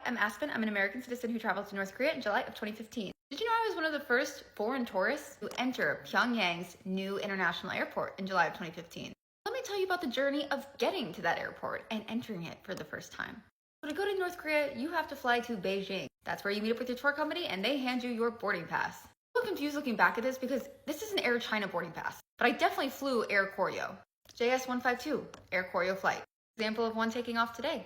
I'm Aspen. I'm an American citizen who traveled to North Korea in July of 2015. Did you know I was one of the first foreign tourists to enter Pyongyang's new international airport in July of 2015? Let me tell you about the journey of getting to that airport and entering it for the first time. So to go to North Korea, you have to fly to Beijing. That's where you meet up with your tour company and they hand you your boarding pass. I'm a little confused looking back at this because this is an Air China boarding pass, but I definitely flew Air Koryo. JS-152, Air Koryo flight. Example of one taking off today.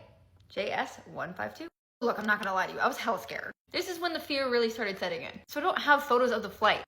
JS-152. Look, I'm not gonna lie to you, I was hella scared. This is when the fear really started setting in. So I don't have photos of the flight.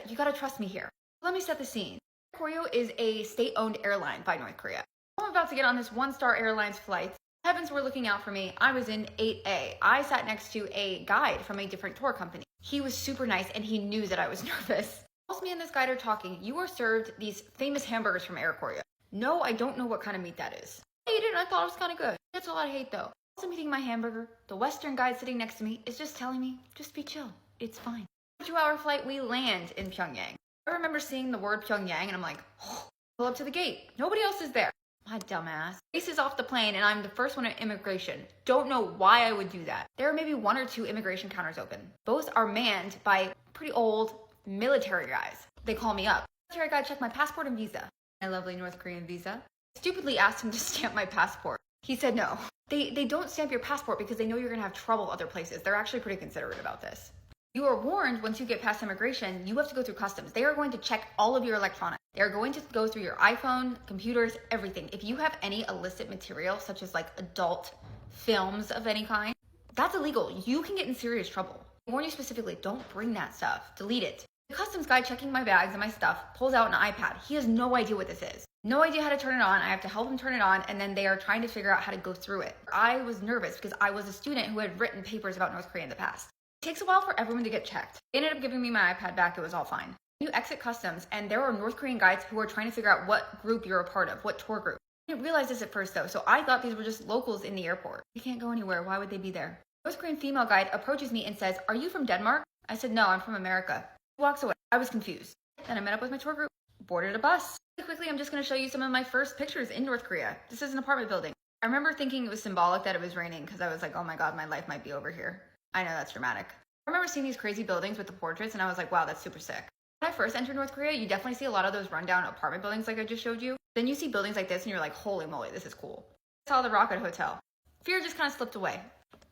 You gotta trust me here. Let me set the scene. Koryo is a state-owned airline by North Korea. I'm about to get on this one-star airlines flight. Heavens were looking out for me. I was in 8A. I sat next to a guide from a different tour company. He was super nice and he knew that I was nervous. Whilst me and this guide are talking, you are served these famous hamburgers from Air Koryo. No, I don't know what kind of meat that is. I ate it and I thought it was kind of good. That's a lot of hate though. As I'm eating my hamburger, the Western guide sitting next to me is just telling me, just be chill, it's fine. 2-hour flight, we land in Pyongyang. I remember seeing the word Pyongyang and I'm like, oh, pull up to the gate. Nobody else is there. My dumbass. Races off the plane and I'm the first one at immigration. Don't know why I would do that. There are maybe 1 or 2 immigration counters open. Both are manned by pretty old military guys. They call me up. The military guy checked my passport and visa. My lovely North Korean visa. I stupidly asked him to stamp my passport. He said no. They don't stamp your passport because they know you're gonna have trouble other places. They're actually pretty considerate about this. You are warned once you get past immigration, you have to go through customs. They are going to check all of your electronics. They are going to go through your iPhone, computers, everything. If you have any illicit material, such as like adult films of any kind, that's illegal. You can get in serious trouble. I warn you specifically, don't bring that stuff. Delete it. The customs guy checking my bags and my stuff pulls out an iPad. He has no idea what this is. No idea how to turn it on. I have to help him turn it on, and then they are trying to figure out how to go through it. I was nervous because I was a student who had written papers about North Korea in the past. It takes a while for everyone to get checked. They ended up giving me my iPad back. It was all fine. You exit customs, and there are North Korean guides who are trying to figure out what group you're a part of, what tour group. I didn't realize this at first, though, so I thought these were just locals in the airport. They can't go anywhere. Why would they be there? North Korean female guide approaches me and says, "Are you from Denmark?" I said, "No, I'm from America." He walks away. I was confused. Then I met up with my tour group, boarded a bus. Quickly, I'm just going to show you some of my first pictures in North Korea. This is an apartment building. I remember thinking it was symbolic that it was raining because I was like, oh my God, my life might be over here. I know that's dramatic. I remember seeing these crazy buildings with the portraits and I was like, wow, that's super sick. When I first entered North Korea, you definitely see a lot of those rundown apartment buildings like I just showed you. Then you see buildings like this and you're like, holy moly, this is cool. I saw the Rocket Hotel. Fear just kind of slipped away.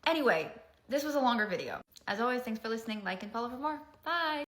Anyway, this was a longer video. As always, thanks for listening. Like and follow for more. Bye.